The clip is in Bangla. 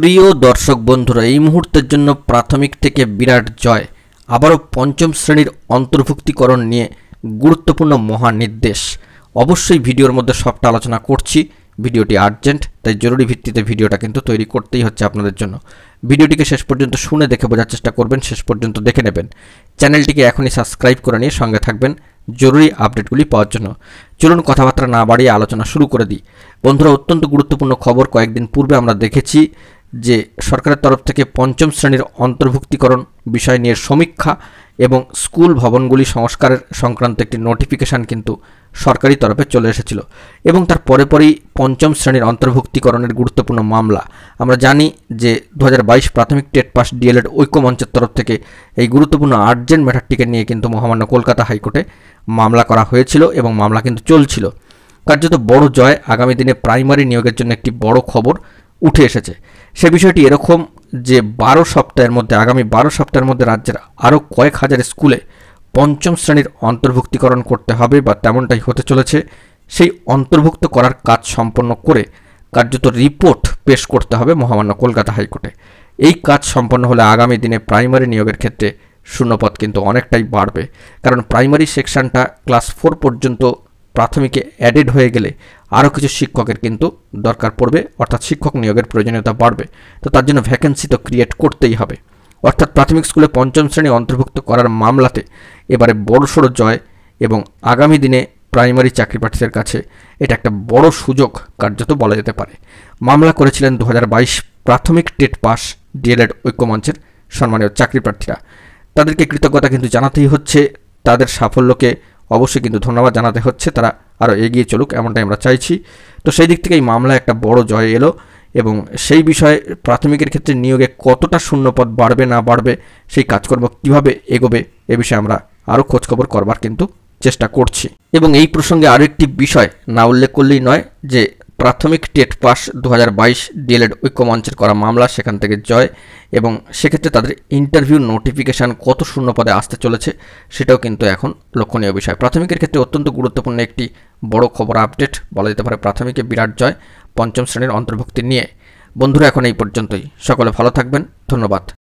প্রিয় দর্শক বন্ধুরা, এই মুহূর্তের জন্য প্রাথমিক থেকে বিরাট জয়। আবারও পঞ্চম শ্রেণীর অন্তর্ভুক্তিকরণ নিয়ে গুরুত্বপূর্ণ মহানির্দেশ। অবশ্যই ভিডিওর মধ্যে সবটা আলোচনা করছি। ভিডিওটি আর্জেন্ট, তাই জরুরি ভিত্তিতে ভিডিওটা কিন্তু তৈরি করতেই হচ্ছে আপনাদের জন্য। ভিডিওটিকে শেষ পর্যন্ত শুনে দেখে বোঝার চেষ্টা করবেন, শেষ পর্যন্ত দেখে নেবেন। চ্যানেলটিকে এখনই সাবস্ক্রাইব করে নিয়ে সঙ্গে থাকবেন জরুরি আপডেটগুলি পাওয়ার জন্য। চলুন কথাবার্তা না বাড়িয়ে আলোচনা শুরু করে দিই। বন্ধুরা, অত্যন্ত গুরুত্বপূর্ণ খবর। কয়েকদিন পূর্বে আমরা দেখেছি যে সরকারের তরফ থেকে পঞ্চম শ্রেণীর অন্তর্ভুক্তিকরণ বিষয় নিয়ে সমীক্ষা এবং স্কুল ভবনগুলি সংস্কারের সংক্রান্ত একটি নোটিফিকেশান কিন্তু সরকারি তরফে চলে এসেছিল এবং তার পরেই পঞ্চম শ্রেণীর অন্তর্ভুক্তিকরণের গুরুত্বপূর্ণ মামলা। আমরা জানি যে 2022 প্রাথমিক টেট পাস ডিএলএড ঐক্যমঞ্চের তরফ থেকে এই গুরুত্বপূর্ণ আর্জেন্ট ম্যাটারটিকে নিয়ে কিন্তু মহামান্য কলকাতা হাইকোর্টে মামলা করা হয়েছিল এবং মামলা কিন্তু চলছিল। কার্যত বড় জয়। আগামী দিনে প্রাইমারি নিয়োগের জন্য একটি বড় খবর উঠে এসেছে। সে বিষয়টি এরকম যে আগামী 12 সপ্তাহের মধ্যে রাজ্যের আরও কয়েক হাজার স্কুলে পঞ্চম শ্রেণীর অন্তর্ভুক্তিকরণ করতে হবে বা তেমনটাই হতে চলেছে। সেই অন্তর্ভুক্ত করার কাজ সম্পন্ন করে কার্যত রিপোর্ট পেশ করতে হবে মহামান্য কলকাতা হাইকোর্টে। এই কাজ সম্পন্ন হলে আগামী দিনে প্রাইমারি নিয়োগের ক্ষেত্রে শূন্যপদ কিন্তু অনেকটাই বাড়বে, কারণ প্রাইমারি সেকশনটা ক্লাস 4 পর্যন্ত প্রাথমিকে অ্যাডেড হয়ে গেলে আরও কিছু শিক্ষকের কিন্তু দরকার পড়বে, অর্থাৎ শিক্ষক নিয়োগের প্রয়োজনীয়তা বাড়বে। তো তার জন্য ভ্যাকেন্সি তো ক্রিয়েট করতেই হবে। অর্থাৎ প্রাথমিক স্কুলে পঞ্চম শ্রেণী অন্তর্ভুক্ত করার মামলাতে এবারে বড়সড় জয় এবং আগামী দিনে প্রাইমারি চাকরি প্রার্থীদের কাছে এটা একটা বড় সুযোগ কার্যত বলা যেতে পারে। মামলা করেছিলেন 2022 প্রাথমিক টেট পাস ডিএলএড ঐক্যমঞ্চের সম্মানীয় চাকরি প্রার্থীরা। তাদেরকে কৃতজ্ঞতা কিন্তু জানাতেই হচ্ছে, তাদের সাফল্যকে অবশ্যই কিন্তু ধন্যবাদ জানাতে হচ্ছে। তারা আরও এগিয়ে চলুক, এমনটাই আমরা চাইছি। তো সেই দিক থেকে এই মামলায় একটা বড় জয় এলো এবং সেই বিষয়ে প্রাথমিকের ক্ষেত্রে নিয়োগে কতটা শূন্যপদ বাড়বে না বাড়বে, সেই কাজকর্ম কীভাবে এগোবে, এ বিষয়ে আমরা আরও খোঁজখবর করবার কিন্তু চেষ্টা করছি। এবং এই প্রসঙ্গে আরও একটি বিষয় না উল্লেখ করলেই নয় যে প্রাথমিক টেট পাস 2022 ডিএলএড ঐক্যমঞ্চের করা মামলা, সেখান থেকে জয় এবং সেক্ষেত্রে তাদের ইন্টারভিউ নোটিফিকেশান কত শূন্যপদে আসতে চলেছে সেটাও কিন্তু এখন লক্ষণীয় বিষয়। প্রাথমিকের ক্ষেত্রে অত্যন্ত গুরুত্বপূর্ণ একটি বড় খবর, আপডেট বলা যেতে পারে। প্রাথমিকে বিরাট জয় পঞ্চম শ্রেণীর অন্তর্ভুক্তি নিয়ে। বন্ধুরা, এখন এই পর্যন্তই। সকলে ভালো থাকবেন, ধন্যবাদ।